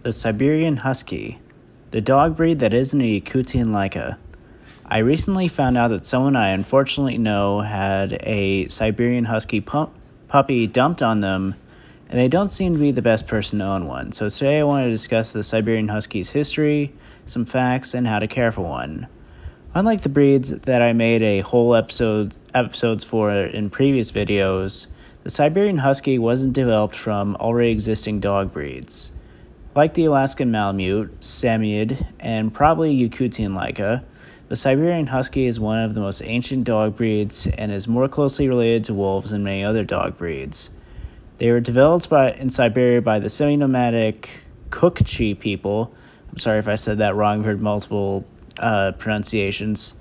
The Siberian Husky, the dog breed that isn't a Yakutian Laika. I recently found out that someone I unfortunately know had a Siberian Husky puppy dumped on them, and they don't seem to be the best person to own one. So today I want to discuss the Siberian Husky's history, some facts, and how to care for one. Unlike the breeds that I made a whole episodes for in previous videos, the Siberian Husky wasn't developed from already existing dog breeds. Like the Alaskan Malamute, Samoyed, and probably Yakutian Laika, the Siberian Husky is one of the most ancient dog breeds and is more closely related to wolves than many other dog breeds. They were developed in Siberia by the semi-nomadic Kukchi people. I'm sorry if I said that wrong, I've heard multiple pronunciations,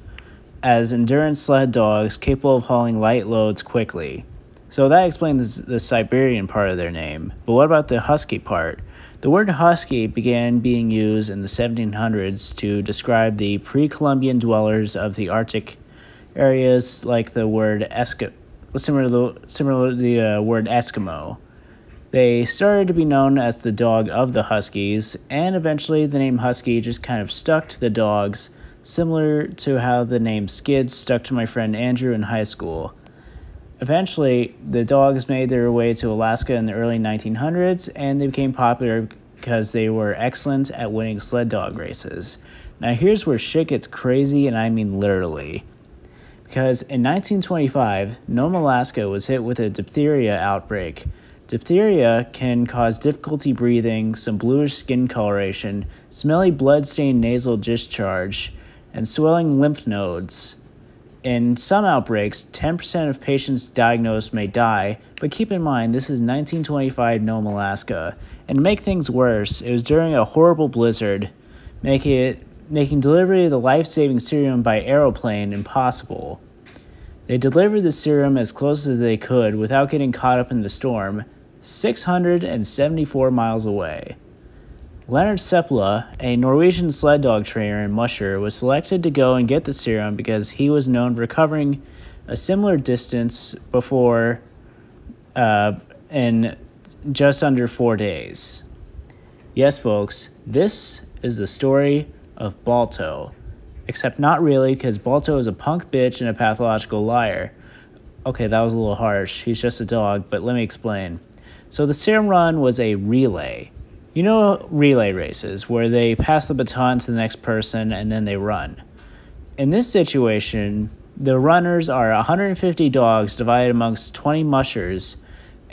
as endurance sled dogs capable of hauling light loads quickly. So that explains the Siberian part of their name. But what about the Husky part? The word husky began being used in the 1700s to describe the pre-Columbian dwellers of the Arctic areas, like the word similar to the word Eskimo. They started to be known as the dog of the Huskies, and eventually the name Husky just kind of stuck to the dogs, similar to how the name Skid stuck to my friend Andrew in high school. Eventually, the dogs made their way to Alaska in the early 1900s, and they became popular because they were excellent at winning sled dog races. Now here's where shit gets crazy, and I mean literally. Because in 1925, Nome, Alaska was hit with a diphtheria outbreak. Diphtheria can cause difficulty breathing, some bluish skin coloration, smelly blood-stained nasal discharge, and swelling lymph nodes. In some outbreaks, 10% of patients diagnosed may die, but keep in mind this is 1925 Nome, Alaska. And to make things worse, it was during a horrible blizzard, making delivery of the life-saving serum by aeroplane impossible. They delivered the serum as close as they could without getting caught up in the storm, 674 miles away. Leonard Seppala, a Norwegian sled dog trainer and musher, was selected to go and get the serum because he was known for covering a similar distance before in just under 4 days. Yes, folks, this is the story of Balto. Except not really, because Balto is a punk bitch and a pathological liar. Okay, that was a little harsh. He's just a dog, but let me explain. So the serum run was a relay. You know relay races, where they pass the baton to the next person and then they run. In this situation, the runners are 150 dogs divided amongst 20 mushers,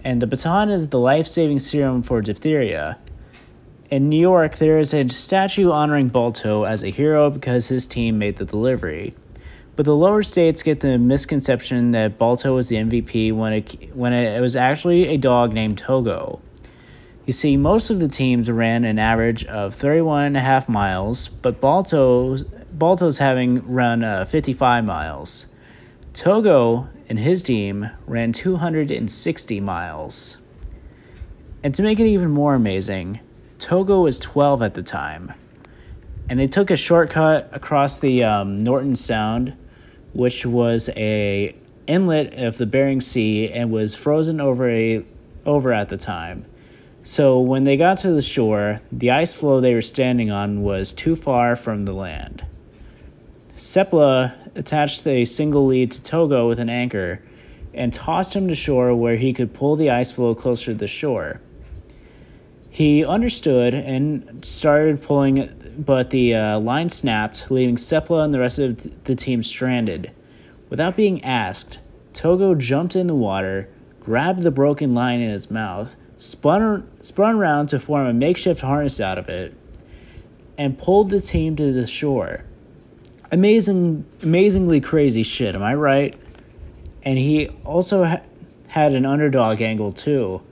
and the baton is the life-saving serum for diphtheria. In New York, there is a statue honoring Balto as a hero because his team made the delivery. But the lower states get the misconception that Balto was the MVP when it was actually a dog named Togo. You see, most of the teams ran an average of 31.5 miles, but Balto's having run 55 miles. Togo and his team ran 260 miles. And to make it even more amazing, Togo was 12 at the time. And they took a shortcut across the Norton Sound, which was a inlet of the Bering Sea and was frozen over at the time. So when they got to the shore, the ice floe they were standing on was too far from the land. Seppala attached a single lead to Togo with an anchor and tossed him to shore where he could pull the ice floe closer to the shore. He understood and started pulling, but the line snapped, leaving Seppala and the rest of the team stranded. Without being asked, Togo jumped in the water, grabbed the broken line in his mouth, spun around to form a makeshift harness out of it, and pulled the team to the shore. Amazingly crazy shit, am I right? And he also had an underdog angle too.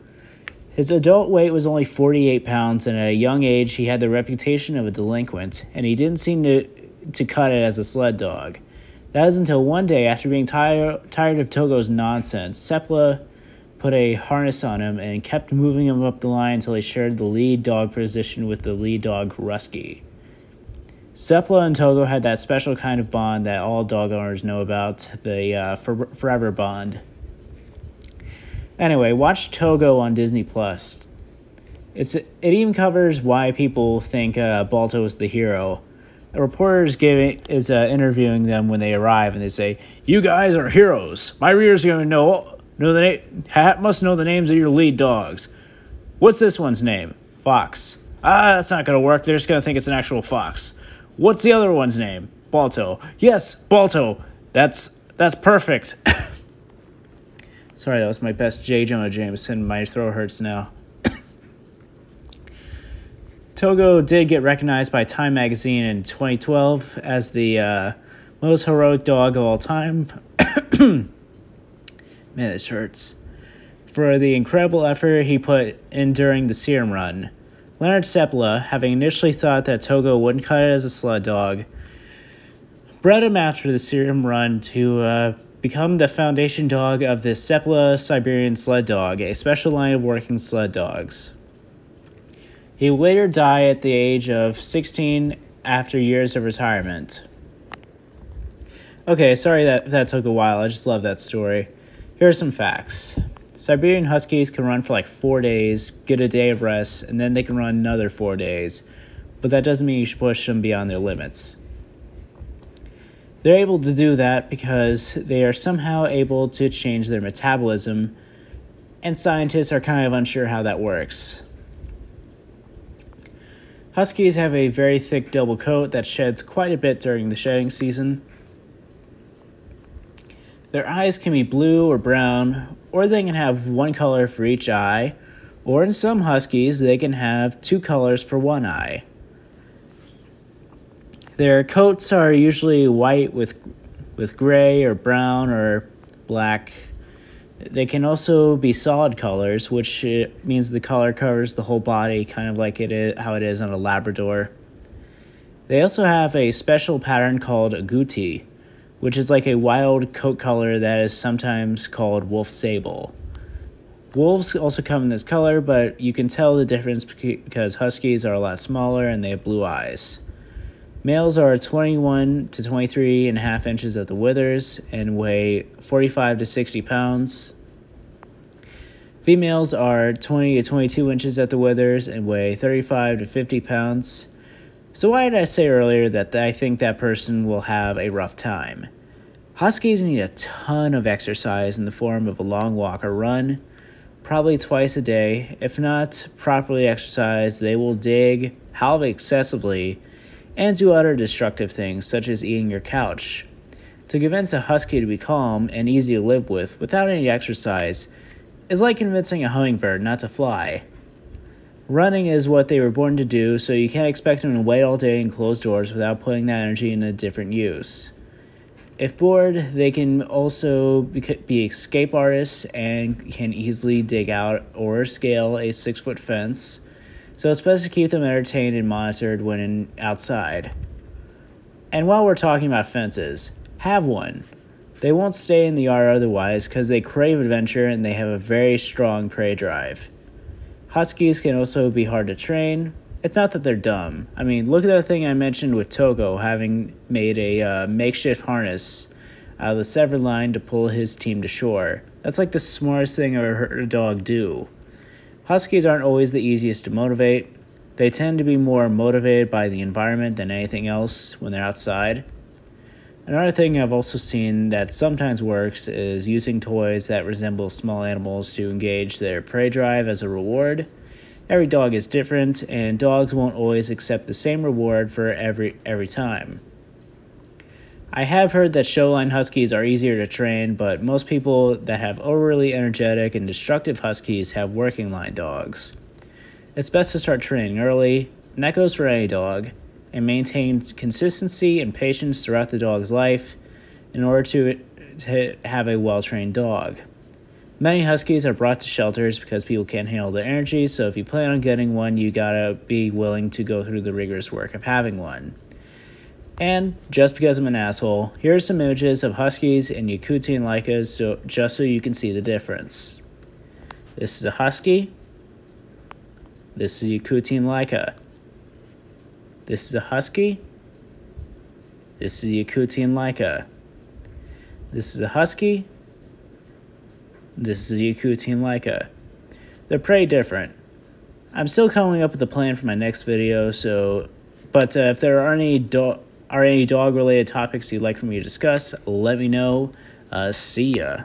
His adult weight was only 48 pounds, and at a young age he had the reputation of a delinquent, and he didn't seem to cut it as a sled dog. That was until one day, after being tired of Togo's nonsense, Seppala put a harness on him and kept moving him up the line until he shared the lead dog position with the lead dog, Rusky. Seppala and Togo had that special kind of bond that all dog owners know about, the forever bond. Anyway, watch Togo on Disney+. It even covers why people think Balto is the hero. A reporter is interviewing them when they arrive, and they say, "You guys are heroes. My reader's going to must know the names of your lead dogs. What's this one's name? Fox. That's not going to work. They're just going to think it's an actual fox. What's the other one's name? Balto. Yes, Balto. That's perfect." Sorry, that was my best J. Jonah Jameson. My throat hurts now. Togo did get recognized by Time magazine in 2012 as the most heroic dog of all time. Man, this hurts. For the incredible effort he put in during the serum run. Leonard Seppala, having initially thought that Togo wouldn't cut it as a sled dog, bred him after the serum run to become the foundation dog of the Seppala Siberian sled dog, a special line of working sled dogs. He would later die at the age of 16 after years of retirement. Okay, sorry that took a while. I just love that story. Here are some facts. Siberian Huskies can run for like 4 days, get a day of rest, and then they can run another 4 days. But that doesn't mean you should push them beyond their limits. They're able to do that because they are somehow able to change their metabolism, and scientists are kind of unsure how that works. Huskies have a very thick double coat that sheds quite a bit during the shedding season. Their eyes can be blue or brown, or they can have one color for each eye, or in some Huskies, they can have 2 colors for one eye. Their coats are usually white with gray or brown or black. They can also be solid colors, which means the color covers the whole body, kind of like how it is on a Labrador. They also have a special pattern called agouti, which is like a wild coat color that is sometimes called wolf sable. Wolves also come in this color, but you can tell the difference because Huskies are a lot smaller and they have blue eyes. Males are 21 to 23.5 inches at the withers and weigh 45 to 60 pounds. Females are 20 to 22 inches at the withers and weigh 35 to 50 pounds. So why did I say earlier that I think that person will have a rough time? Huskies need a ton of exercise in the form of a long walk or run, probably twice a day. If not properly exercised, they will dig, howl excessively, and do other destructive things, such as eating your couch. To convince a husky to be calm and easy to live with without any exercise is like convincing a hummingbird not to fly. Running is what they were born to do, so you can't expect them to wait all day in closed doors without putting that energy in a different use. If bored, they can also be escape artists and can easily dig out or scale a 6-foot fence, so it's best to keep them entertained and monitored when outside. And while we're talking about fences, have one. They won't stay in the yard otherwise because they crave adventure and they have a very strong prey drive. Huskies can also be hard to train. It's not that they're dumb. I mean, look at that thing I mentioned with Togo having made a makeshift harness out of the severed line to pull his team to shore. That's like the smartest thing I've ever heard a dog do. Huskies aren't always the easiest to motivate. They tend to be more motivated by the environment than anything else when they're outside. Another thing I've also seen that sometimes works is using toys that resemble small animals to engage their prey drive as a reward. Every dog is different, and dogs won't always accept the same reward for every time. I have heard that showline Huskies are easier to train, but most people that have overly energetic and destructive Huskies have working line dogs. It's best to start training early, and that goes for any dog, and maintain consistency and patience throughout the dog's life in order to have a well-trained dog. Many Huskies are brought to shelters because people can't handle their energy, so if you plan on getting one, you gotta be willing to go through the rigorous work of having one. And just because I'm an asshole, here are some images of Huskies and Yakutian Lycas just so you can see the difference. This is a Husky. This is a Yakutian Lyca. This is a Husky. This is a Yakutian Lyca. This is a Husky. This is a Yakutian Lyca. They're pretty different. I'm still coming up with a plan for my next video, but if there are any dog-related topics you'd like for me to discuss, let me know. See ya.